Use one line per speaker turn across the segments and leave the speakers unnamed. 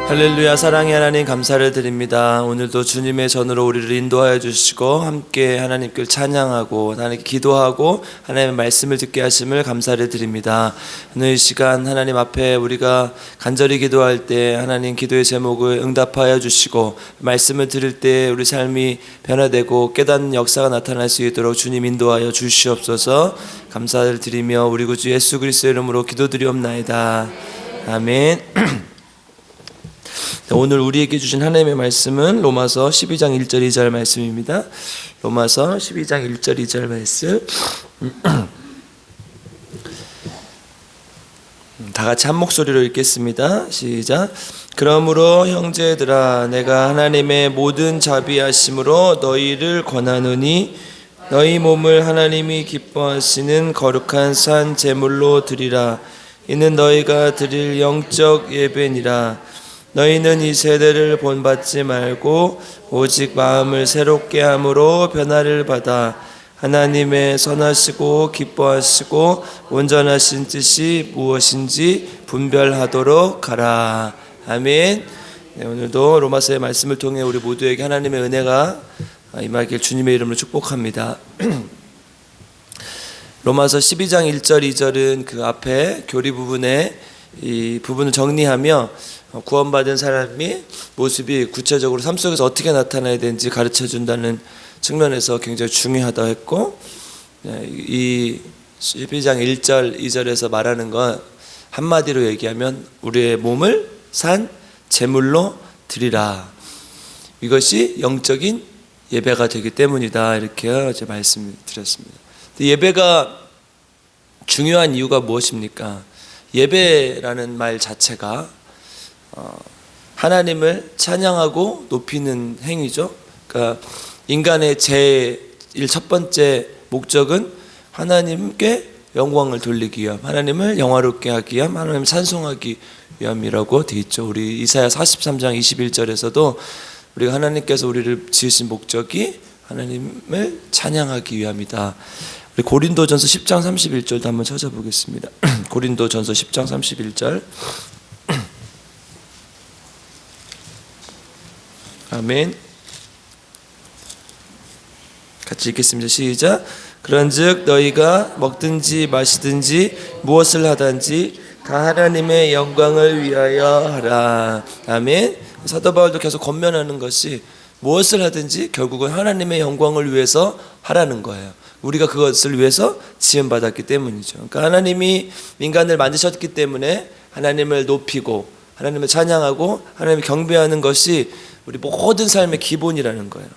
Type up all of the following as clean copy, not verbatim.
할렐루야. 사랑의 하나님, 감사를 드립니다. 오늘도 주님의 전으로 우리를 인도하여 주시고 함께 하나님께 찬양하고 하나님께 기도하고 하나님의 말씀을 듣게 하심을 감사를 드립니다. 오늘 이 시간 하나님 앞에 우리가 간절히 기도할 때 하나님 기도의 제목을 응답하여 주시고 말씀을 들을 때 우리 삶이 변화되고 깨닫는 역사가 나타날 수 있도록 주님 인도하여 주시옵소서. 감사를 드리며 우리 구주 예수 그리스도의 이름으로 기도드리옵나이다. 아멘. 오늘 우리에게 주신 하나님의 말씀은 로마서 12장 1절 2절 말씀입니다. 로마서 12장 1절 2절 말씀 다 같이 한 목소리로 읽겠습니다. 시작. 그러므로 형제들아, 내가 하나님의 모든 자비하심으로 너희를 권하노니 너희 몸을 하나님이 기뻐하시는 거룩한 산 제물로 드리라. 이는 너희가 드릴 영적 예배니라. 너희는 이 세대를 본받지 말고 오직 마음을 새롭게 함으로 변화를 받아 하나님의 선하시고 기뻐하시고 온전하신 뜻이 무엇인지 분별하도록 하라. 아멘. 네, 오늘도 로마서의 말씀을 통해 우리 모두에게 하나님의 은혜가 임하길 주님의 이름으로 축복합니다. 로마서 12장 1절 2절은 그 앞에 교리 부분에 이 부분을 정리하며 구원받은 사람이 모습이 구체적으로 삶 속에서 어떻게 나타나야 되는지 가르쳐준다는 측면에서 굉장히 중요하다고 했고, 이 12장 1절 2절에서 말하는 건 한마디로 얘기하면 우리의 몸을 산 제물로 드리라. 이것이 영적인 예배가 되기 때문이다. 이렇게 어제 말씀을 드렸습니다. 예배가 중요한 이유가 무엇입니까? 예배라는 말 자체가 하나님을 찬양하고 높이는 행위죠. 그러니까 인간의 제일 첫 번째 목적은 하나님께 영광을 돌리기 위함, 하나님을 영화롭게 하기 위함, 하나님을 찬송하기 위함이라고 되어 있죠. 우리 이사야 43장 21절에서도 우리가 하나님께서 우리를 지으신 목적이 하나님을 찬양하기 위함이다. 우리 고린도전서 10장 31절도 한번 찾아보겠습니다. 고린도전서 10장 31절. 아멘. 같이 읽겠습니다. 시작. 그런즉 너희가 먹든지 마시든지 무엇을 하든지 다 하나님의 영광을 위하여 하라. 아멘. 사도 바울도 계속 권면하는 것이 무엇을 하든지 결국은 하나님의 영광을 위해서 하라는 거예요. 우리가 그것을 위해서 지음받았기 때문이죠. 그러니까 하나님이 인간을 만드셨기 때문에 하나님을 높이고 하나님을 찬양하고 하나님을 경배하는 것이 우리 모든 삶의 기본이라는 거예요.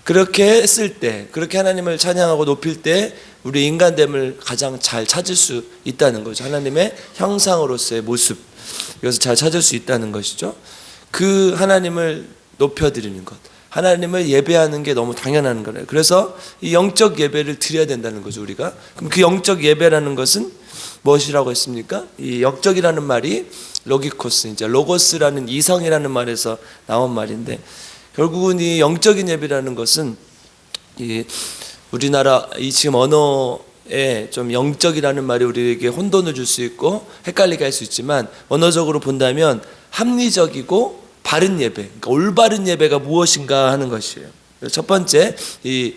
그렇게 했을 때, 그렇게 하나님을 찬양하고 높일 때 우리 인간됨을 가장 잘 찾을 수 있다는 거죠. 하나님의 형상으로서의 모습, 이것을 잘 찾을 수 있다는 것이죠. 그 하나님을 높여드리는 것, 하나님을 예배하는 게 너무 당연한 거예요. 그래서 이 영적 예배를 드려야 된다는 거죠, 우리가. 그럼 그 영적 예배라는 것은 무엇이라고 했습니까? 이 영적이라는 말이 로기코스, 이제 로고스라는 이성이라는 말에서 나온 말인데, 결국은 이 영적인 예배라는 것은 이 우리나라 이 지금 언어에 좀 영적이라는 말이 우리에게 혼돈을 줄 수 있고 헷갈리게 할 수 있지만, 언어적으로 본다면 합리적이고 바른 예배, 그러니까 올바른 예배가 무엇인가 하는 것이에요. 첫 번째, 이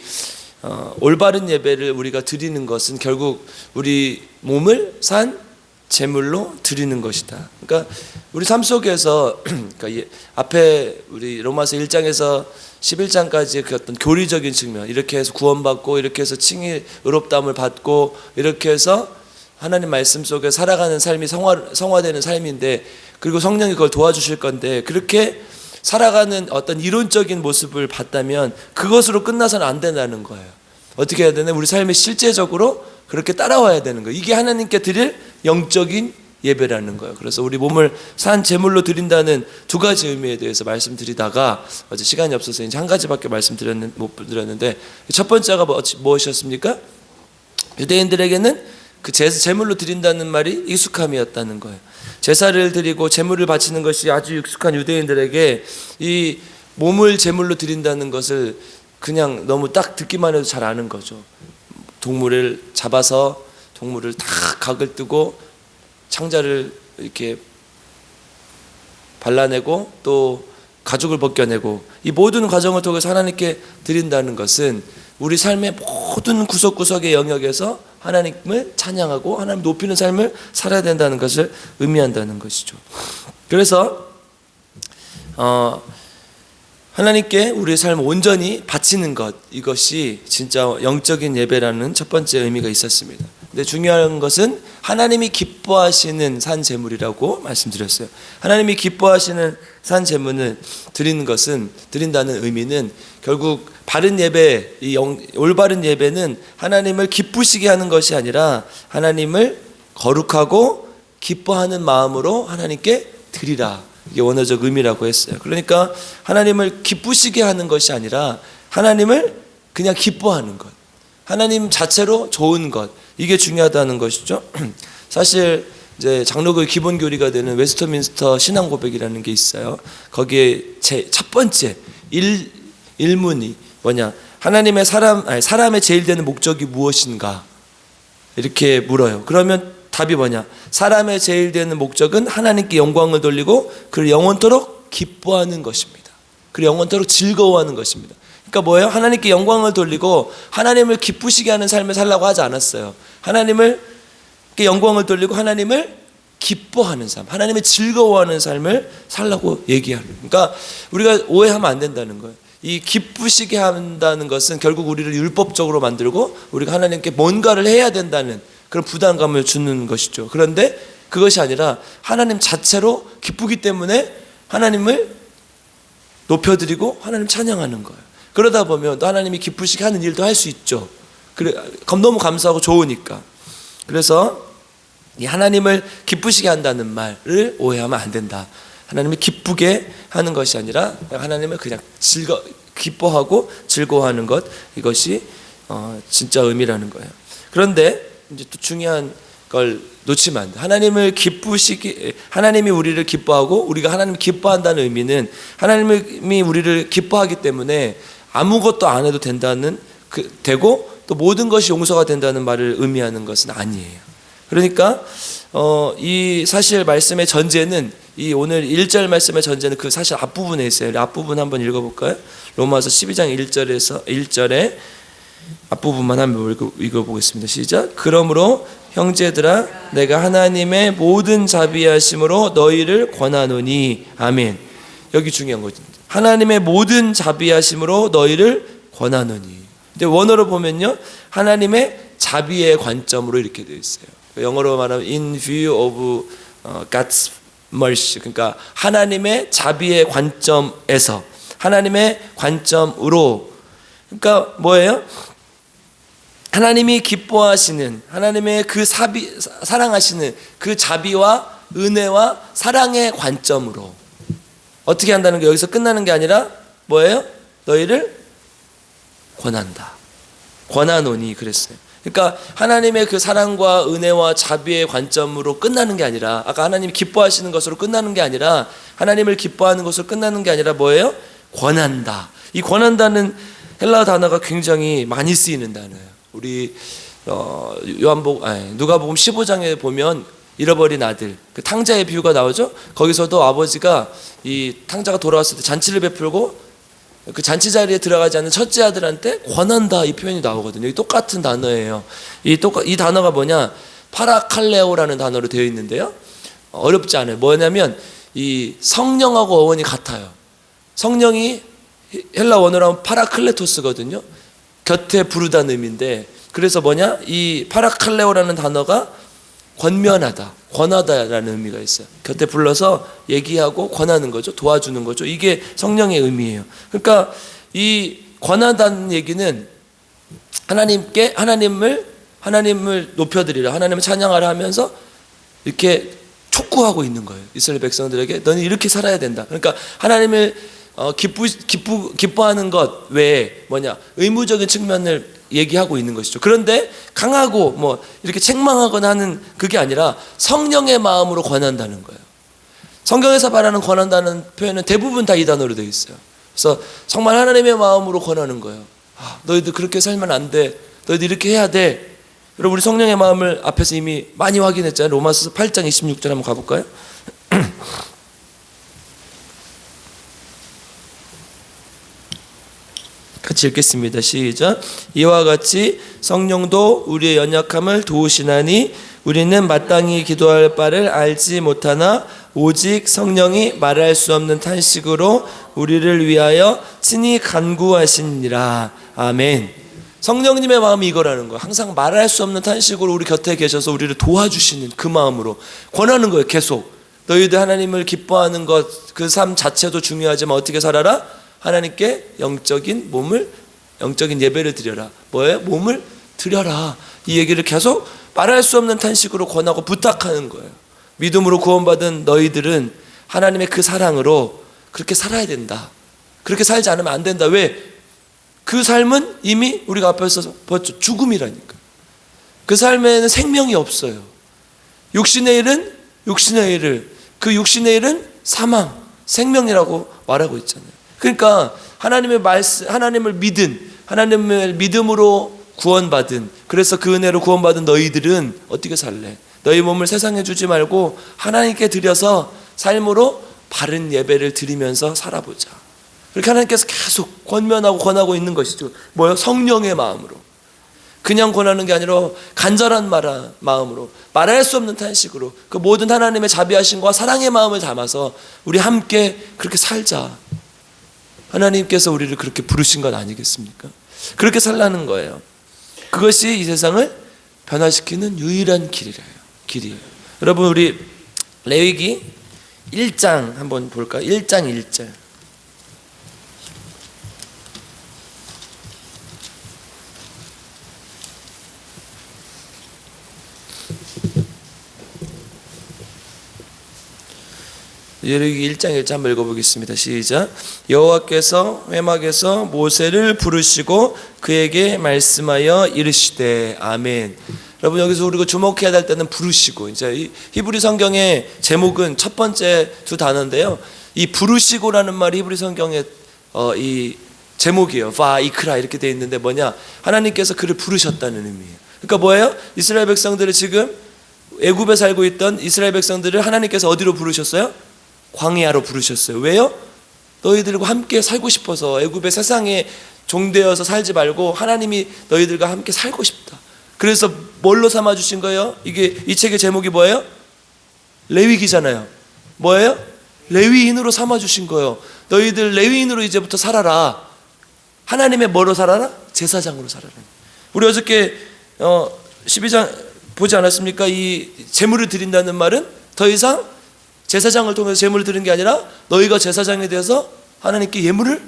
올바른 예배를 우리가 드리는 것은 결국 우리 몸을 산 제물로 드리는 것이다. 그러니까 우리 삶 속에서 그러니까 앞에 우리 로마서 1장에서 11장까지 그 어떤 교리적인 측면, 이렇게 해서 구원받고 이렇게 해서 칭의 의롭다함을 받고 이렇게 해서 하나님 말씀 속에 살아가는 삶이 성화되는 삶인데, 그리고 성령이 그걸 도와주실 건데, 그렇게 살아가는 어떤 이론적인 모습을 봤다면 그것으로 끝나서는 안 된다는 거예요. 어떻게 해야 되나? 우리 삶에 실제적으로 그렇게 따라와야 되는 거예요. 이게 하나님께 드릴 영적인 예배라는 거예요. 그래서 우리 몸을 산 제물로 드린다는 두 가지 의미에 대해서 말씀드리다가 어제 시간이 없어서 이제 한 가지밖에 못 드렸는데, 첫 번째가 무엇이었습니까? 유대인들에게는 그 제물로 드린다는 말이 익숙함이었다는 거예요. 제사를 드리고 제물을 바치는 것이 아주 익숙한 유대인들에게 이 몸을 제물로 드린다는 것을 그냥 너무 딱 듣기만 해도 잘 아는 거죠. 동물을 잡아서 동물을 다 각을 뜨고 창자를 이렇게 발라내고 또 가죽을 벗겨내고 이 모든 과정을 통해서 하나님께 드린다는 것은 우리 삶의 모든 구석구석의 영역에서 하나님을 찬양하고 하나님 높이는 삶을 살아야 된다는 것을 의미한다는 것이죠. 그래서 하나님께 우리의 삶을 온전히 바치는 것, 이것이 진짜 영적인 예배라는 첫 번째 의미가 있었습니다. 근데 중요한 것은 하나님이 기뻐하시는 산 제물이라고 말씀드렸어요. 하나님이 기뻐하시는 산 제물을 드린다는 의미는 결국 바른 예배, 올바른 예배는 하나님을 기쁘시게 하는 것이 아니라 하나님을 거룩하고 기뻐하는 마음으로 하나님께 드리라. 이게 원어적 의미라고 했어요. 그러니까 하나님을 기쁘시게 하는 것이 아니라 하나님을 그냥 기뻐하는 것, 하나님 자체로 좋은 것, 이게 중요하다는 것이죠. 사실 이제 장로교의 기본 교리가 되는 웨스트민스터 신앙 고백이라는 게 있어요. 거기에 제 첫 번째 일문이 뭐냐? 하나님의 사람의 제일 되는 목적이 무엇인가? 이렇게 물어요. 그러면 답이 뭐냐? 사람의 제일 되는 목적은 하나님께 영광을 돌리고 그를 영원토록 기뻐하는 것입니다. 그를 영원토록 즐거워하는 것입니다. 그러니까 뭐예요? 하나님께 영광을 돌리고 하나님을 기쁘시게 하는 삶을 살라고 하지 않았어요. 하나님을 영광을 돌리고 하나님을 기뻐하는 삶, 하나님을 즐거워하는 삶을 살라고 얘기하는. 그러니까 우리가 오해하면 안 된다는 거예요. 이 기쁘시게 한다는 것은 결국 우리를 율법적으로 만들고 우리가 하나님께 뭔가를 해야 된다는 그런 부담감을 주는 것이죠. 그런데 그것이 아니라 하나님 자체로 기쁘기 때문에 하나님을 높여드리고 하나님 찬양하는 거예요. 그러다 보면 또 하나님이 기쁘시게 하는 일도 할 수 있죠. 그래, 너무 감사하고 좋으니까. 그래서 이 하나님을 기쁘시게 한다는 말을 오해하면 안 된다. 하나님을 기쁘게 하는 것이 아니라 하나님을 그냥 기뻐하고 즐거워하는 것, 이것이 진짜 의미라는 거예요. 그런데 이제 또 중요한 걸 놓치면 안 돼. 하나님이 우리를 기뻐하고 우리가 하나님을 기뻐한다는 의미는 하나님이 우리를 기뻐하기 때문에 아무것도 안 해도 되고 또 모든 것이 용서가 된다는 말을 의미하는 것은 아니에요. 그러니까 이 사실 말씀의 전제는 이 오늘 1절 말씀의 전제는 그 사실 앞부분에 있어요. 앞부분 한번 읽어볼까요? 로마서 12장 1절에 앞부분만 한번 읽어보겠습니다. 시작. 그러므로 형제들아 내가 하나님의 모든 자비하심으로 너희를 권하노니. 아멘. 여기 중요한 거죠. 하나님의 모든 자비하심으로 너희를 권하노니. 근데 원어로 보면요, 하나님의 자비의 관점으로 이렇게 되어 있어요. 영어로 말하면 in view of God's mercy. 그러니까 하나님의 자비의 관점에서, 하나님의 관점으로. 그러니까 뭐예요? 하나님이 기뻐하시는, 하나님의 그 사랑하시는 그 자비와 은혜와 사랑의 관점으로 어떻게 한다는 게 여기서 끝나는 게 아니라 뭐예요? 너희를 권한다. 권하노니 그랬어요. 그러니까 하나님의 그 사랑과 은혜와 자비의 관점으로 끝나는 게 아니라, 아까 하나님이 기뻐하시는 것으로 끝나는 게 아니라, 하나님을 기뻐하는 것으로 끝나는 게 아니라 뭐예요? 권한다. 이 권한다는 헬라어 단어가 굉장히 많이 쓰이는 단어예요. 우리 누가복음 15장에 보면 잃어버린 아들, 그 탕자의 비유가 나오죠. 거기서도 아버지가 이 탕자가 돌아왔을 때 잔치를 베풀고 그 잔치 자리에 들어가지 않는 첫째 아들한테 권한다, 이 표현이 나오거든요. 이 똑같은 단어예요. 이 단어가 뭐냐? 파라칼레오라는 단어로 되어 있는데요. 어렵지 않아요. 뭐냐면 이 성령하고 어원이 같아요. 성령이 헬라 원어로 하면 파라클레토스거든요. 곁에 부르다는 의미인데, 그래서 뭐냐? 이 파라칼레오라는 단어가 권면하다, 권하다라는 의미가 있어요. 곁에 불러서 얘기하고 권하는 거죠. 도와주는 거죠. 이게 성령의 의미예요. 그러니까 이 권하다는 얘기는 하나님을 높여드리라, 하나님을 찬양하라 하면서 이렇게 촉구하고 있는 거예요. 이스라엘 백성들에게 너는 이렇게 살아야 된다. 그러니까 하나님을 기뻐하는 것 외에 뭐냐? 의무적인 측면을 얘기하고 있는 것이죠. 그런데 강하고 뭐 이렇게 책망하거나 하는 그게 아니라 성령의 마음으로 권한다는 거예요. 성경에서 말하는 권한다는 표현은 대부분 다 이 단어로 되어 있어요. 그래서 정말 하나님의 마음으로 권하는 거예요. 너희들 그렇게 살면 안 돼. 너희들 이렇게 해야 돼. 여러분, 우리 성령의 마음을 앞에서 이미 많이 확인했잖아요. 로마서 8장 26절 한번 가볼까요? 같이 읽겠습니다. 시작. 이와 같이 성령도 우리의 연약함을 도우시나니 우리는 마땅히 기도할 바를 알지 못하나 오직 성령이 말할 수 없는 탄식으로 우리를 위하여 친히 간구하시니라. 아멘. 성령님의 마음이 이거라는 거예요. 항상 말할 수 없는 탄식으로 우리 곁에 계셔서 우리를 도와주시는 그 마음으로 권하는 거예요. 계속 너희들 하나님을 기뻐하는 것 그 삶 자체도 중요하지만 어떻게 살아라? 하나님께 영적인 예배를 드려라. 뭐예요? 몸을 드려라. 이 얘기를 계속 말할 수 없는 탄식으로 권하고 부탁하는 거예요. 믿음으로 구원받은 너희들은 하나님의 그 사랑으로 그렇게 살아야 된다. 그렇게 살지 않으면 안 된다. 왜? 그 삶은 이미 우리가 앞에서 봤죠. 죽음이라니까. 그 삶에는 생명이 없어요. 육신의 일은 육신의 일을, 그 육신의 일은 사망, 생명이라고 말하고 있잖아요. 그러니까 하나님의 말씀, 하나님을 믿은, 하나님을 믿음으로 구원받은, 그래서 그 은혜로 구원받은 너희들은 어떻게 살래? 너희 몸을 세상에 주지 말고 하나님께 드려서 삶으로 바른 예배를 드리면서 살아보자. 그렇게 하나님께서 계속 권면하고 있는 것이죠. 뭐요? 성령의 마음으로. 그냥 권하는 게 아니라 간절한 마음으로, 말할 수 없는 탄식으로 그 모든 하나님의 자비하심과 사랑의 마음을 담아서 우리 함께 그렇게 살자. 하나님께서 우리를 그렇게 부르신 것 아니겠습니까? 그렇게 살라는 거예요. 그것이 이 세상을 변화시키는 유일한 길이에요. 여러분, 우리 레위기 1장 한번 볼까요? 1장 1절. 레위기 1장 1절 한번 읽어보겠습니다. 시작. 여호와께서 회막에서 모세를 부르시고 그에게 말씀하여 이르시되. 아멘. 여러분, 여기서 우리가 주목해야 될 때는 부르시고, 이제 이 히브리 성경의 제목은 첫 번째 두 단어인데요. 이 부르시고라는 말이 히브리 성경의 이 제목이에요. 바이크라 이렇게 되어 있는데 뭐냐? 하나님께서 그를 부르셨다는 의미예요. 그러니까 뭐예요? 이스라엘 백성들을 지금 애굽에 살고 있던 이스라엘 백성들을 하나님께서 어디로 부르셨어요? 광야로 부르셨어요. 왜요? 너희들과 함께 살고 싶어서. 애굽의 세상에 종되어서 살지 말고 하나님이 너희들과 함께 살고 싶다. 그래서 뭘로 삼아주신 거예요? 이 책의 제목이 뭐예요? 레위기잖아요. 뭐예요? 레위인으로 삼아주신 거예요. 너희들 레위인으로 이제부터 살아라. 하나님의 뭐로 살아라? 제사장으로 살아라. 우리 어저께 12장 보지 않았습니까? 이 제물을 드린다는 말은 더 이상 제사장을 통해서 제물을 드리는 게 아니라 너희가 제사장이 되어서 하나님께 예물을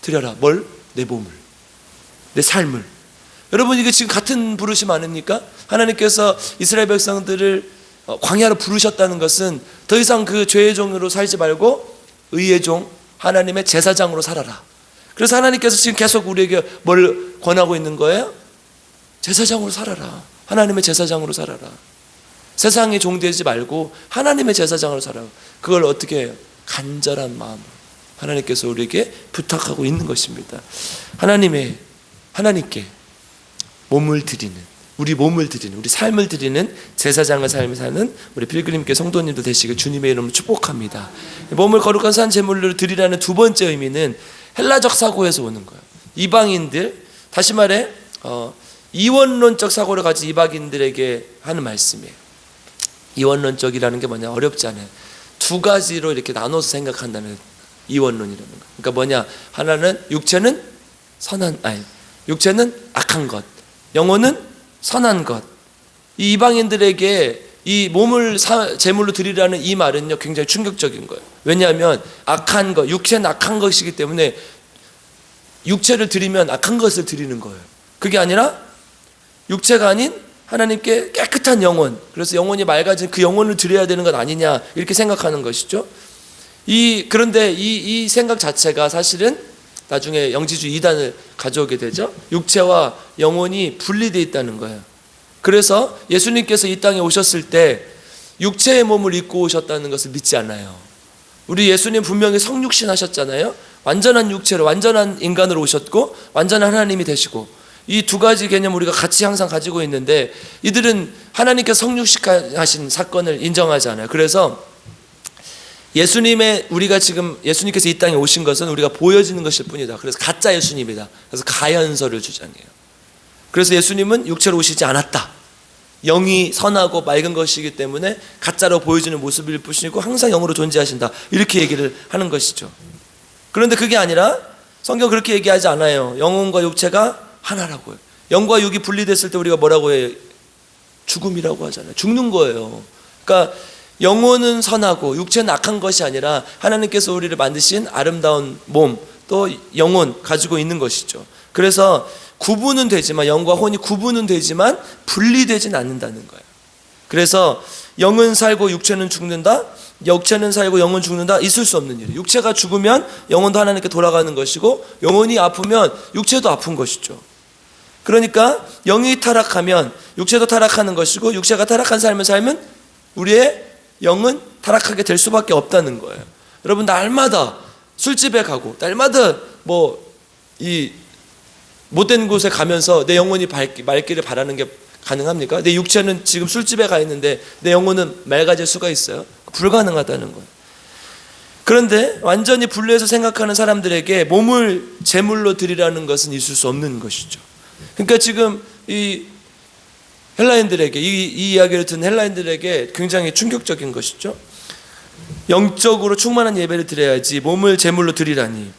드려라. 뭘? 내 몸을, 내 삶을. 여러분, 이게 지금 같은 부르심 아닙니까? 하나님께서 이스라엘 백성들을 광야로 부르셨다는 것은 더 이상 그 죄의 종으로 살지 말고 의의 종, 하나님의 제사장으로 살아라. 그래서 하나님께서 지금 계속 우리에게 뭘 권하고 있는 거예요? 제사장으로 살아라. 하나님의 제사장으로 살아라. 세상에 종되지 말고 하나님의 제사장으로 살아라. 그걸 어떻게 해요? 간절한 마음으로 하나님께서 우리에게 부탁하고 있는 것입니다. 하나님께 몸을 드리는, 우리 몸을 드리는, 우리 삶을 드리는 제사장의 삶을 사는 우리 필그림교 성도님도 되시길 주님의 이름으로 축복합니다. 몸을 거룩한 산 제물로 드리라는 두 번째 의미는 헬라적 사고에서 오는 거예요. 이방인들, 다시 말해 이원론적 사고를 가진 이방인들에게 하는 말씀이에요. 이원론적이라는 게 뭐냐? 어렵지 않아요. 두 가지로 이렇게 나눠서 생각한다는 이원론이라는 거. 그러니까 뭐냐? 하나는 육체는 육체는 악한 것, 영혼은 선한 것. 이 이방인들에게 이 몸을 제물로 드리라는 이 말은요, 굉장히 충격적인 거예요. 왜냐하면 악한 것, 육체는 악한 것이기 때문에 육체를 드리면 악한 것을 드리는 거예요. 그게 아니라 육체가 아닌 하나님께 깨끗한 영혼, 그래서 영혼이 맑아진 그 영혼을 드려야 되는 것 아니냐, 이렇게 생각하는 것이죠. 그런데 이 생각 자체가 사실은 나중에 영지주의 이단을 가져오게 되죠. 육체와 영혼이 분리되어 있다는 거예요. 그래서 예수님께서 이 땅에 오셨을 때 육체의 몸을 입고 오셨다는 것을 믿지 않아요. 우리 예수님 분명히 성육신 하셨잖아요. 완전한 육체로, 완전한 인간으로 오셨고 완전한 하나님이 되시고, 이 두 가지 개념 우리가 같이 항상 가지고 있는데 이들은 하나님께서 성육신하신 사건을 인정하지 않아요. 그래서 예수님의 우리가 지금 예수님께서 이 땅에 오신 것은 우리가 보여지는 것일 뿐이다. 그래서 가짜 예수님이다. 그래서 가연설을 주장해요. 그래서 예수님은 육체로 오시지 않았다. 영이 선하고 맑은 것이기 때문에 가짜로 보여지는 모습일 뿐이고 항상 영으로 존재하신다. 이렇게 얘기를 하는 것이죠. 그런데 그게 아니라 성경 그렇게 얘기하지 않아요. 영혼과 육체가 하나라고요. 영과 육이 분리됐을 때 우리가 뭐라고 해요? 죽음이라고 하잖아요. 죽는 거예요. 그러니까 영혼은 선하고 육체는 악한 것이 아니라 하나님께서 우리를 만드신 아름다운 몸, 또 영혼 가지고 있는 것이죠. 그래서 구분은 되지만, 영과 혼이 구분은 되지만 분리되진 않는다는 거예요. 그래서 영은 살고 육체는 죽는다, 육체는 살고 영은 죽는다, 있을 수 없는 일이에요. 육체가 죽으면 영혼도 하나님께 돌아가는 것이고, 영혼이 아프면 육체도 아픈 것이죠. 그러니까 영이 타락하면 육체도 타락하는 것이고, 육체가 타락한 삶을 살면 우리의 영은 타락하게 될 수밖에 없다는 거예요. 여러분, 날마다 술집에 가고 날마다 이 못된 곳에 가면서 내 영혼이 맑기를 바라는 게 가능합니까? 내 육체는 지금 술집에 가 있는데 내 영혼은 맑아질 수가 있어요? 불가능하다는 거예요. 그런데 완전히 분리해서 생각하는 사람들에게 몸을 제물로 드리라는 것은 있을 수 없는 것이죠. 그러니까 지금 이 헬라인들에게, 이 이야기를 듣는 헬라인들에게 굉장히 충격적인 것이죠. 영적으로 충만한 예배를 드려야지 몸을 제물로 드리라니.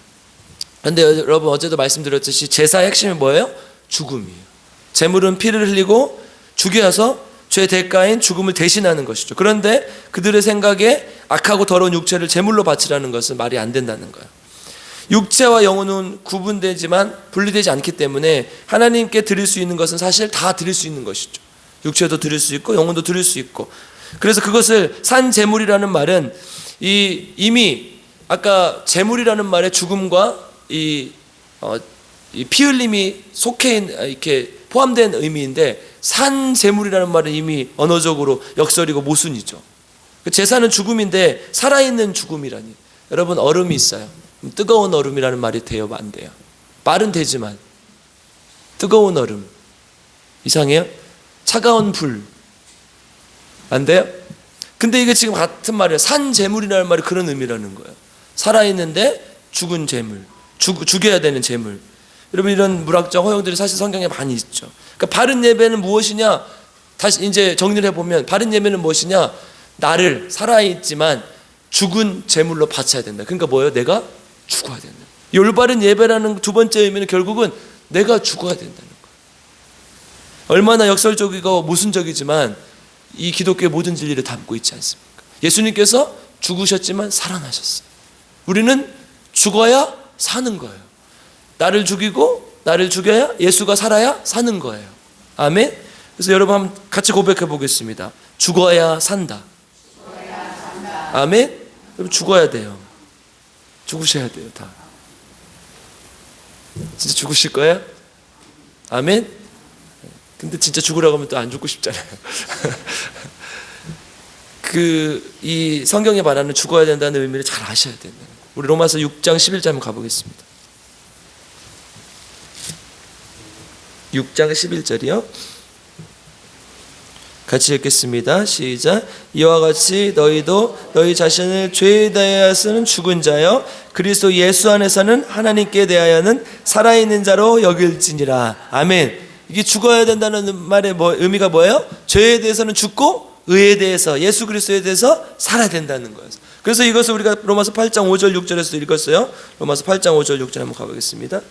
그런데 여러분, 어제도 말씀드렸듯이 제사의 핵심이 뭐예요? 죽음이에요. 제물은 피를 흘리고 죽여서 죄의 대가인 죽음을 대신하는 것이죠. 그런데 그들의 생각에 악하고 더러운 육체를 제물로 바치라는 것은 말이 안 된다는 거예요. 육체와 영혼은 구분되지만 분리되지 않기 때문에 하나님께 드릴 수 있는 것은 사실 다 드릴 수 있는 것이죠. 육체도 드릴 수 있고 영혼도 드릴 수 있고. 그래서 그것을 산 제물이라는 말은 이미 아까 제물이라는 말에 죽음과 이 피 흘림이 이렇게 포함된 의미인데, 산 제물이라는 말은 이미 언어적으로 역설이고 모순이죠. 제사는 죽음인데 살아있는 죽음이라니. 여러분, 얼음이 있어요. 뜨거운 얼음이라는 말이 돼요, 안 돼요? 말은 되지만 뜨거운 얼음 이상해요? 차가운 불 안 돼요? 근데 이게 지금 같은 말이에요. 산 제물이라는 말이 그런 의미라는 거예요. 살아있는데 죽은 제물, 죽여야 되는 제물. 여러분, 이런 물학적 허용들이 사실 성경에 많이 있죠. 그러니까 바른 예배는 무엇이냐? 다시 이제 정리를 해보면 바른 예배는 무엇이냐? 나를 살아있지만 죽은 제물로 바쳐야 된다. 그러니까 뭐예요? 내가 죽어야 된다. 이 올바른 예배라는 두 번째 의미는 결국은 내가 죽어야 된다는 거예요. 얼마나 역설적이고 모순적이지만 이 기독교의 모든 진리를 담고 있지 않습니까? 예수님께서 죽으셨지만 살아나셨어요. 우리는 죽어야 사는 거예요. 나를 죽이고 나를 죽여야, 예수가 살아야 사는 거예요. 아멘. 그래서 여러분 한번 같이 고백해 보겠습니다. 죽어야 산다. 아멘. 여러분, 죽어야 돼요. 죽으셔야 돼요. 다 진짜 죽으실 거예요? 아멘. 근데 진짜 죽으라고 하면 또 안 죽고 싶잖아요. 이 성경에 말하는 죽어야 된다는 의미를 잘 아셔야 된다. 우리 로마서 6장 11절 한번 가보겠습니다. 6장 11절이요. 같이 읽겠습니다. 시작. 이와 같이 너희도 너희 자신을 죄에 대하여는 죽은 자여 그리스도 예수 안에서는 하나님께 대하여는 살아있는 자로 여길지니라. 아멘. 이게 죽어야 된다는 말의 의미가 뭐예요? 죄에 대해서는 죽고 의에 대해서, 예수 그리스도에 대해서 살아야 된다는 거예요. 그래서 이것을 우리가 로마서 8장 5절 6절에서 읽었어요. 로마서 8장 5절 6절 한번 가보겠습니다.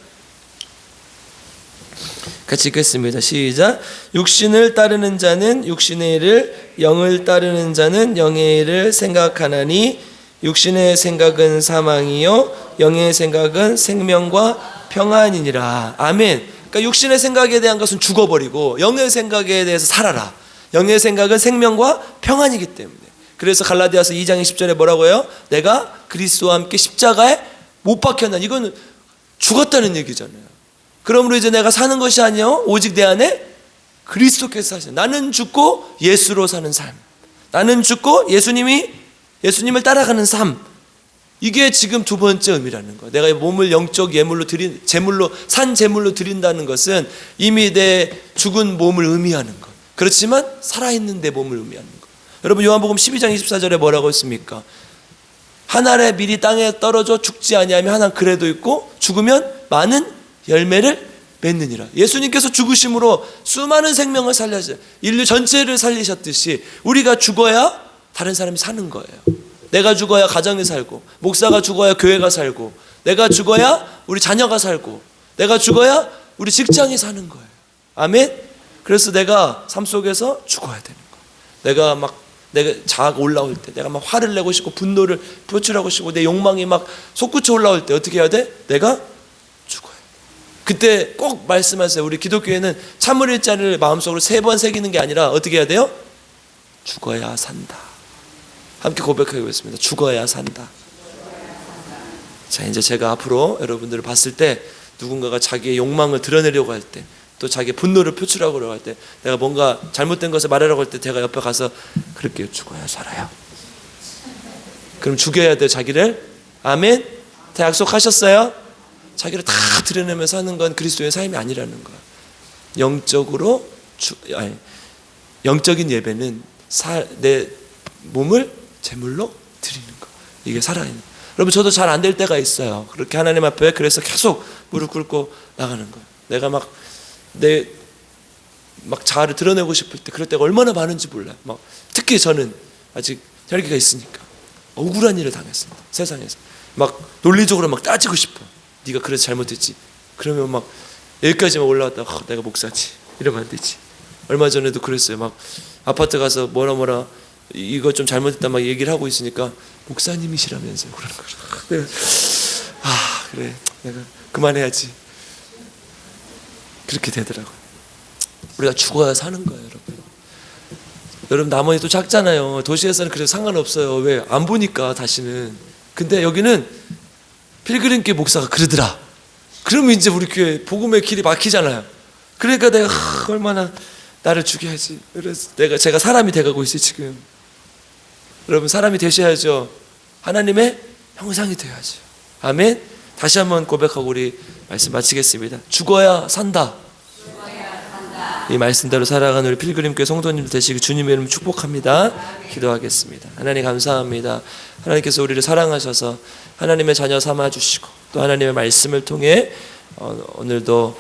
같이 읽겠습니다. 시작. 육신을 따르는 자는 육신의 일을, 영을 따르는 자는 영의 일을 생각하나니 육신의 생각은 사망이요 영의 생각은 생명과 평안이니라. 아멘. 그러니까 육신의 생각에 대한 것은 죽어버리고 영의 생각에 대해서 살아라. 영의 생각은 생명과 평안이기 때문에. 그래서 갈라디아서 2장 20절에 뭐라고 해요? 내가 그리스도와 함께 십자가에 못 박혔나니. 이건 죽었다는 얘기잖아요. 그러므로 이제 내가 사는 것이 아니요 오직 내 안에 그리스도께서 사시는, 나는 죽고 예수로 사는 삶, 나는 죽고 예수님을 따라가는 삶, 이게 지금 두 번째 의미라는 거예요. 내가 몸을 영적 산 제물로 드린다는 것은 이미 내 죽은 몸을 의미하는 것, 그렇지만 살아있는 내 몸을 의미하는 것. 여러분, 요한복음 12장 24절에 뭐라고 했습니까? 한 알에 미리 땅에 떨어져 죽지 아니하면 하나 그래도 있고 죽으면 많은 열매를 맺느니라. 예수님께서 죽으심으로 수많은 생명을 살려서 인류 전체를 살리셨듯이 우리가 죽어야 다른 사람이 사는 거예요. 내가 죽어야 가정이 살고, 목사가 죽어야 교회가 살고, 내가 죽어야 우리 자녀가 살고, 내가 죽어야 우리 직장이 사는 거예요. 아멘. 그래서 내가 삶 속에서 죽어야 되는 거예요. 내가 자아가 올라올 때, 내가 막 화를 내고 싶고 분노를 표출하고 싶고 내 욕망이 막 솟구쳐 올라올 때 어떻게 해야 돼? 내가 죽어요. 그때 꼭 말씀하세요. 우리 기독교에는 참을 일자를 마음속으로 3번 새기는 게 아니라 어떻게 해야 돼요? 죽어야 산다. 함께 고백하겠습니다. 죽어야 산다. 자, 이제 제가 앞으로 여러분들을 봤을 때 누군가가 자기의 욕망을 드러내려고 할 때, 또 자기의 분노를 표출하려고 할 때, 내가 뭔가 잘못된 것을 말하려고 할 때 제가 옆에 가서 그렇게 죽어야 살아요. 그럼 죽여야 돼요, 자기를. 아멘. 다 약속하셨어요? 자기를 다 드러내면서 하는 건 그리스도의 삶이 아니라는 거예요. 영적인 예배는 내 몸을 제물로 드리는 거. 이게 살아있는. 여러분, 저도 잘 안 될 때가 있어요. 그렇게 하나님 앞에 그래서 계속 무릎 꿇고 나가는 거예요. 내가 막 자아를 드러내고 싶을 때 그럴 때가 얼마나 많은지 몰라요. 특히 저는 아직 혈기가 있으니까 억울한 일을 당했습니다. 세상에서 막 논리적으로 막 따지고 싶어. 네가 그래서 잘못했지. 그러면 막 여기까지만 올라왔다가 내가 목사지 이러면 안 되지. 얼마 전에도 그랬어요. 막 아파트 가서 뭐라 이거 좀 잘못했다 막 얘기를 하고 있으니까 목사님이시라면서요. 그러는 거예요. 그래 내가 그만해야지. 그렇게 되더라고요. 우리가 죽어야 사는 거예요, 여러분. 여러분, 남원이 또 작잖아요. 도시에서는 그래서 상관없어요. 왜? 안 보니까 다시는. 근데 여기는 필그림교 목사가 그러더라. 그러면 이제 우리 교회 복음의 길이 막히잖아요. 그러니까 내가 얼마나 나를 죽여야지. 그래서 제가 사람이 돼가고 있어요, 지금. 여러분, 사람이 되셔야죠. 하나님의 형상이 되어야죠. 아멘. 다시 한번 고백하고 우리 말씀 마치겠습니다. 죽어야 산다. 이 말씀대로 살아가는 우리 필그림교회 성도님들 되시기 주님의 이름 축복합니다. 기도하겠습니다. 하나님 감사합니다. 하나님께서 우리를 사랑하셔서 하나님의 자녀 삼아주시고 또 하나님의 말씀을 통해 오늘도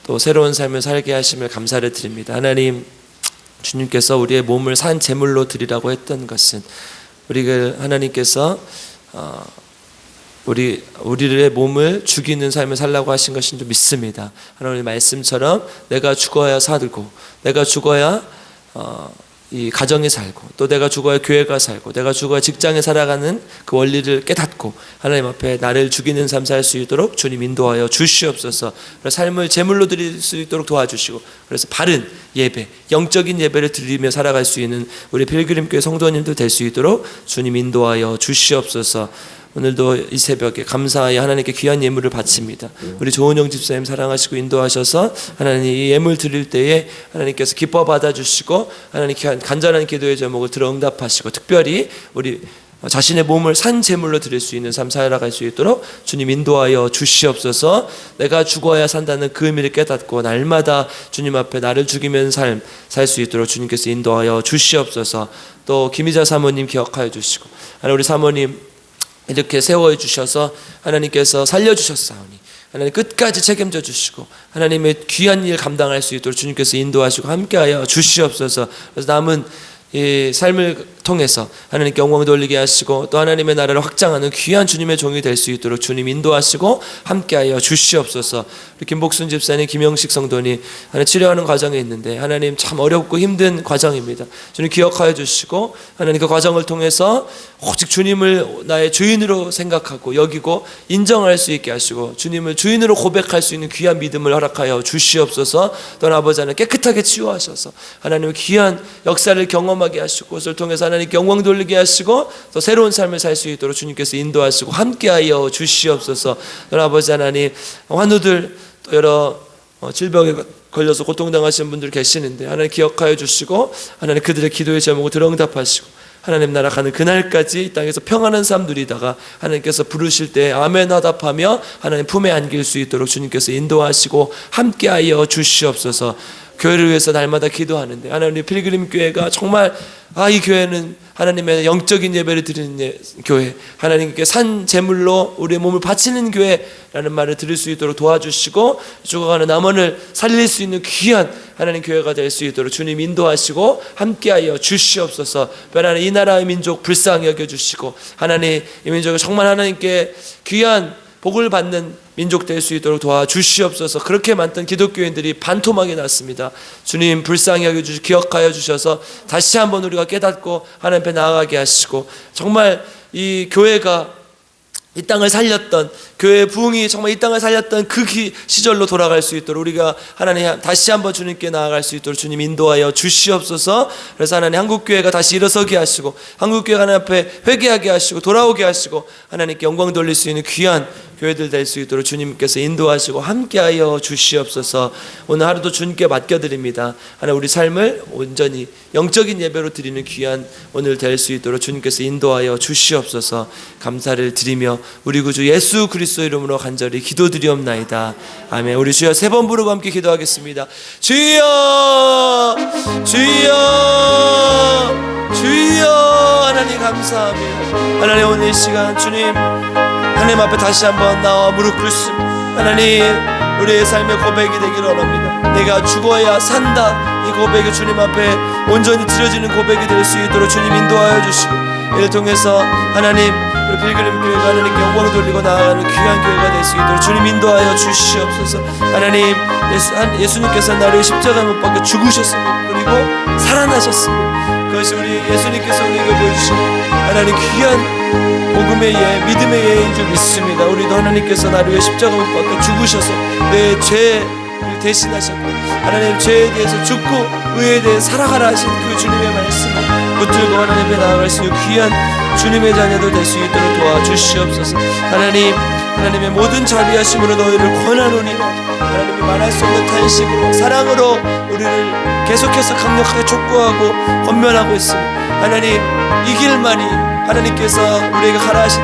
또 새로운 삶을 살게 하심을 감사를 드립니다. 하나님, 주님께서 우리의 몸을 산 제물로 드리라고 했던 것은 우리가 하나님께서 우리의 몸을 죽이는 삶을 살라고 하신 것인 줄 믿습니다. 하나님의 말씀처럼 내가 죽어야 살고, 내가 죽어야 이 가정이 살고, 또 내가 죽어야 교회가 살고, 내가 죽어야 직장에 살아가는 그 원리를 깨닫고 하나님 앞에 나를 죽이는 삶 살 수 있도록 주님 인도하여 주시옵소서. 삶을 제물로 드릴 수 있도록 도와주시고, 그래서 바른 예배, 영적인 예배를 드리며 살아갈 수 있는 우리 필그림교회 성도님도 될 수 있도록 주님 인도하여 주시옵소서. 오늘도 이 새벽에 감사하여 하나님께 귀한 예물을 바칩니다. 우리 조은영 집사님 사랑하시고 인도하셔서 하나님 이 예물 드릴 때에 하나님께서 기뻐 받아주시고 하나님 간절한 기도의 제목을 들어 응답하시고 특별히 우리 자신의 몸을 산 제물로 드릴 수 있는 삶 살아갈 수 있도록 주님 인도하여 주시옵소서. 내가 죽어야 산다는 그 의미를 깨닫고 날마다 주님 앞에 나를 죽이면 삶 살 수 있도록 주님께서 인도하여 주시옵소서. 또 김희자 사모님 기억하여 주시고 하나님 우리 사모님 이렇게 세워 주셔서 하나님께서 살려주셨사오니 하나님 끝까지 책임져 주시고 하나님의 귀한 일 감당할 수 있도록 주님께서 인도하시고 함께하여 주시옵소서. 그래서 남은 이 삶을 통해서 하나님께 영광 돌리게 하시고 또 하나님의 나라를 확장하는 귀한 주님의 종이 될 수 있도록 주님 인도하시고 함께하여 주시옵소서. 우리 김복순 집사님, 김영식 성도님 하나님 치료하는 과정에 있는데 하나님 참 어렵고 힘든 과정입니다. 주님 기억하여 주시고 하나님 그 과정을 통해서 오직 주님을 나의 주인으로 생각하고 여기고 인정할 수 있게 하시고 주님을 주인으로 고백할 수 있는 귀한 믿음을 허락하여 주시옵소서. 또한 아버지 하나님 깨끗하게 치유하셔서 하나님의 귀한 역사를 경험하게 하시고 그것을 통해서 하나님께 영광 돌리게 하시고 또 새로운 삶을 살 수 있도록 주님께서 인도하시고 함께하여 주시옵소서. 또한 아버지 하나님 환우들 또 여러 질병에 걸려서 고통당하시는 분들 계시는데 하나님 기억하여 주시고 하나님 그들의 기도의 제목을 들어 응답하시고 하나님 나라 가는 그날까지 이 땅에서 평안한 삶 누리다가 하나님께서 부르실 때 아멘 하답하며 하나님 품에 안길 수 있도록 주님께서 인도하시고 함께하여 주시옵소서. 교회를 위해서 날마다 기도하는데 하나님 필그림 교회가 정말 이 교회는 하나님의 영적인 예배를 드리는 교회, 하나님께 산 제물로 우리의 몸을 바치는 교회라는 말을 들을 수 있도록 도와주시고 죽어가는 남원을 살릴 수 있는 귀한 하나님 교회가 될 수 있도록 주님 인도하시고 함께하여 주시옵소서. 변하는 이 나라의 민족 불쌍히 여겨주시고 하나님 이 민족을 정말 하나님께 귀한 복을 받는 민족 될 수 있도록 도와주시옵소서. 그렇게 많던 기독교인들이 반토막이 났습니다. 주님 불쌍히 여겨주시고 기억하여 주셔서 다시 한번 우리가 깨닫고 하나님 앞에 나아가게 하시고 정말 이 교회가 이 땅을 살렸던 교회의 부흥이 정말 이 땅을 살렸던 그 시절로 돌아갈 수 있도록 우리가 하나님 다시 한번 주님께 나아갈 수 있도록 주님 인도하여 주시옵소서. 그래서 하나님 한국교회가 다시 일어서게 하시고 한국교회가 하나님 앞에 회개하게 하시고 돌아오게 하시고 하나님께 영광 돌릴 수 있는 귀한 교회들 될 수 있도록 주님께서 인도하시고 함께하여 주시옵소서. 오늘 하루도 주님께 맡겨드립니다. 하나님 우리 삶을 온전히 영적인 예배로 드리는 귀한 오늘 될 수 있도록 주님께서 인도하여 주시옵소서. 감사를 드리며 우리 구주 예수 그리스도 이름으로 간절히 기도드리옵나이다. 아멘. 우리 주여 세 번 부르고 함께 기도하겠습니다. 주여 주여 주여. 하나님 감사하며 하나님 오늘 이 시간 주님 하나님 앞에 다시 한번 나와 무릎 꿇습니다. 하나님 우리의 삶의 고백이 되기를 원합니다. 내가 죽어야 산다, 이 고백이 주님 앞에 온전히 드려지는 고백이 될 수 있도록 주님 인도하여 주시고 이를 통해서 하나님 우리 필그림 교회가 하나님께 영광을 돌리고 나아가는 귀한 교회가 될 수 있도록 주님 인도하여 주시옵소서. 하나님 예수님께서 나를 십자가에 못 박혀 죽으셨습니다. 그리고 살아나셨습니다. 그것이 우리 예수님께서 우리에게 보여주신 하나님 귀한 복음의 예, 믿음의 예인 줄 믿습니다. 우리도 하나님께서 나를 위해 십자가 못 박혀 죽으셔서 내 죄를 대신하셨고 하나님 죄에 대해서 죽고 의에 대해 살아가라 하신 그 주님의 말씀을 붙들고 하나님 앞에 나아갈 수 있는 귀한 주님의 자녀들 될 수 있도록 도와주시옵소서. 하나님의 모든 자비하심으로 너희를 권하노니 하나님이 말할 수 없는 탄식으로 사랑으로 우리를 계속해서 강력하게 촉구하고 권면하고 있습니다. 하나님 이 길만이 하나님께서 우리에게 가라 하신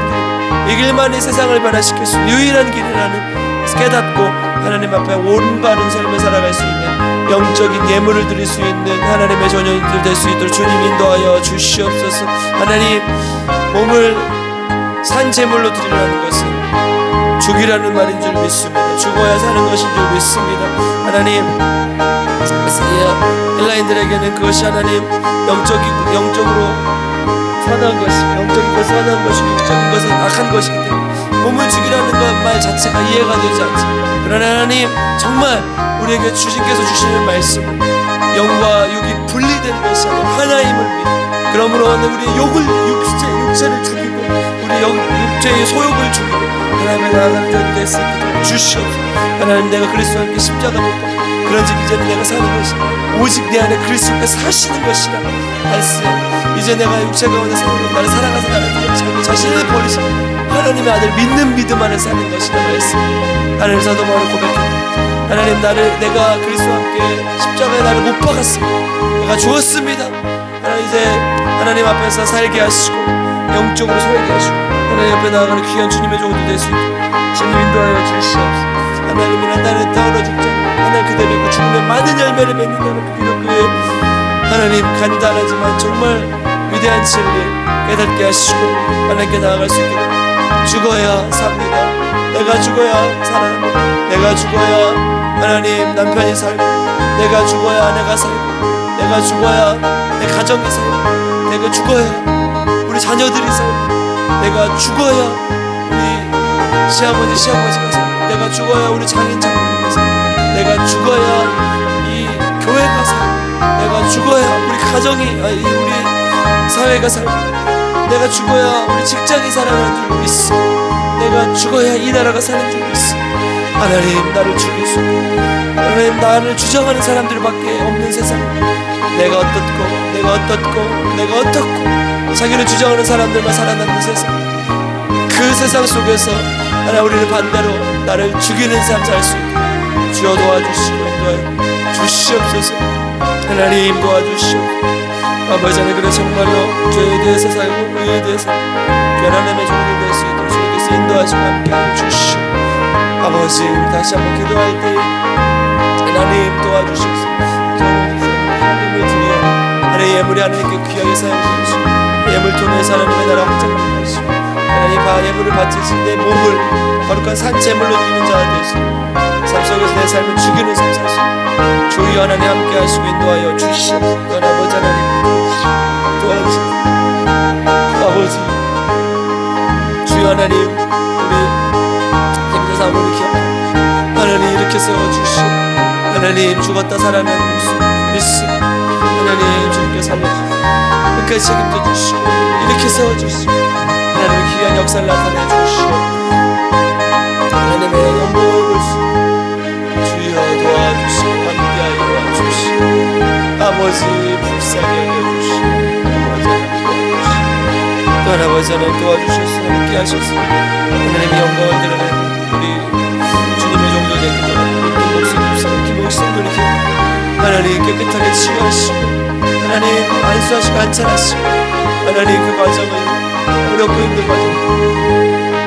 길, 이 길만이 세상을 변화시킬 수 있는 유일한 길이라는 깨닫고 하나님 앞에 올바른 삶을 살아갈 수 있는 영적인 예물을 드릴 수 있는 하나님의 자녀들 될 수 있도록 주님 인도하여 주시옵소서. 하나님 몸을 산 제물로 드리라는 것은 죽이라는 말인 줄 믿습니다. 죽어야 사는 것인 줄 믿습니다. 하나님 헬라인들에게는 그것이 하나님 영적으로 선한 것이 영적인 것은 선한 것이고 육적인 것은 악한 것이기 때문에 몸을 죽이라는 것 말 자체가 이해가 되지 않습니다. 그러나 하나님 정말 우리에게 주신께서 주시는 말씀은 영과 육이 분리되는 것이 아니라 하나임을 믿고 그러므로 우리 육체를 죽이고 우리 육체의 소욕을 죽이고 하나님의 나아가는 자들이 될 수 있도록 주시옵소서. 하나님 내가 그리스도와 함께 십자가 못 박고 그런즉 이제는 내가 사는 것이 오직 내 안에 그리스도께서 사시는 것이라 말씀. 이제 내가 육체 가운데 사는 나를 사랑하사 나를 자기 자신을 버리시고 하나님의 아들 믿는 믿음 안에 사는 것이라 말씀. 하나님 사도바울을 고백합니다. 하나님 내가 그리스도와 함께 십자가에 나를 못 박았습니다. 내가 죽었습니다. 하나님 이제 하나님 앞에서 살게 하시고 영적으로 서게 하시고 하나님 앞에 나아가는 귀한 주님의 종들 될 수 있도록 주님 인도하여 주시옵소서. 하나님이란 나를 떠올려 죽자 하나님 그대로 있고 죽으면 많은 열매를 맺는다는 그 기독교의 하나님 간단하지만 정말 위대한 진리 깨닫게 하시고 하나님께 나아갈 수 있게 죽어야 삽니다. 내가 죽어야 살아납니다. 내가 죽어야 하나님 남편이 살고 내가 죽어야 아내가 살고 내가 죽어야 내 가정이 살고 내가 죽어야 우리 자녀들이 살고 내가 죽어야 우리 시아버지 시아버지가 살고 내가 죽어야 우리 장인 장모님이 살고 내가 죽어야 이 교회가 살고 내가 죽어야 우리 가정이 우리 사회가 살고 내가 죽어야 우리 직장이 살아가는 줄 믿습니다. 내가 죽어야 이 나라가 사는 줄 믿습니다. 하나님 나를 죽이시고 하나님 나를 주장하는 사람들밖에 없는 세상 내가 어떻고 자기를 주장하는 사람들만 살아남는 세상 그 세상 속에서 하나님 우리를 반대로 나를 죽이는 삶 살 수 있게 주여 도와주시고 인도하여 주시옵소서. 하나님 도와주시옵소서. 아버지 하나님 그래 정말로 죄에 대해서 살고 의에 대해서 하나님의 종이 될 수 있도록 주님께서 인도하시고 함께하여 주시옵소서. 아버지 우리 다시 한번 기도할 때 하나님 도와주시옵소서. 하나님 예물이 하나님께 귀하게 사용되어 주시고 예물 통해서 하나님의 나라 확장되게 하시고 하나님 예물을 바치실 때 몸을 거룩한 산재물로 드리는 자가 되시고 삶 속에서 내 삶을 죽이는 삶 사시고 주여 하나님 함께 하시고 인도하여 주시옵소서. 아버지 하나님 도와주시옵소서. 아버지 주여 하나님 우리 힘든 삶을 기억하옵소서. 하나님 이렇게 세워주시오. 하나님 죽었다 살아나는 모습 믿음 하나님 주님께 살려주시오. 끝까지 책임져 주시오. 이렇게 세워주시오. 하나님 귀한 역사를 나타내 주시오. 하나님의 영광을 볼 수 주여 도와주시오. 함께하여 주시오. 아버지 불쌍히 여겨주시오. 또한 아버지 하나님 도와주셔서 함께 하셔서 하나님의 영광을 드러내는 우리 주님의 종도 되기도 하고 김목식 성도를 기억 하나님 깨끗하게 치유하시고 하나님 안수하시고 안찬하시고 하나님 그 과정을 어렵고 힘든 과정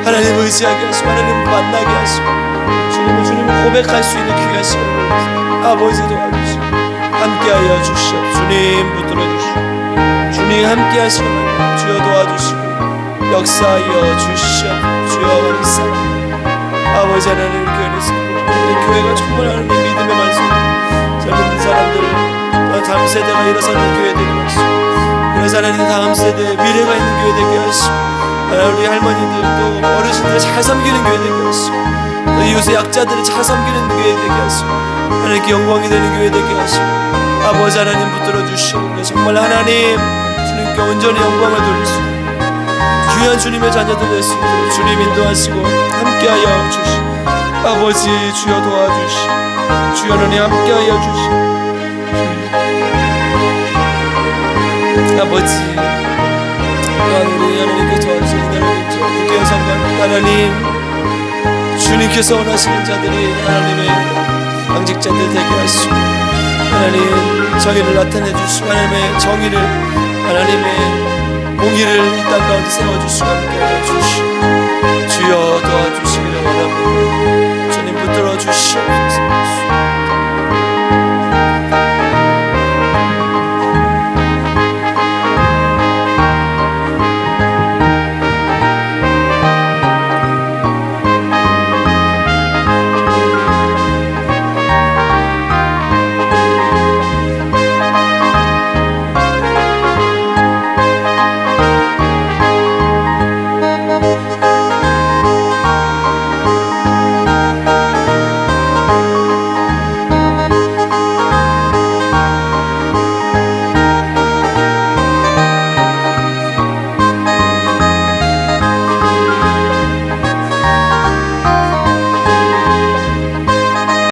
하나님 의지하게 하시고 하나님 만나게 하시고 주님을 고백할 수 있는 귀한 시간을 아버지 도와주시고 함께하여 주시옵. 주님 붙들어 주시고 주님 함께하시고 주여 도와주시고 역사하여 주시옵. 주여 감사합니다. 아버지 하나님 교회를 세우고 우리 교회가 정말 하나님 믿음의 만성 젊은 사람들 다음 세대가 일어서는 교회 되게 하시고 그래서 하나님 다음 세대에 미래가 있는 교회 되게 하시고 우리 할머니들 또 어르신들 잘 섬기는 교회 되게 하시고 또 이웃의 약자들을 잘 섬기는 교회 되게 하시고 하나님께 영광이 되는 교회 되게 하시고 아버지 하나님 붙들어 주시고 정말 하나님 주님께 온전히 영광을 돌릴 수 있는 귀한 주님의 자녀들 될 수 있도록 주님 인도하시고 함께하여 주시고 아버지 주여 도와주시고 주여 하나님 함께하여 주시고 아버지 우리 하나님께 도와주시는 하나님 국회 성관 하나님 주님께서 원하시는 자들이 하나님의 당직자들 되게 하시고 하나님 정의를 나타내 주시고 하나님의 정의를 하나님의 공의를 이 땅 가운데 세워주시고 함께하여 주시고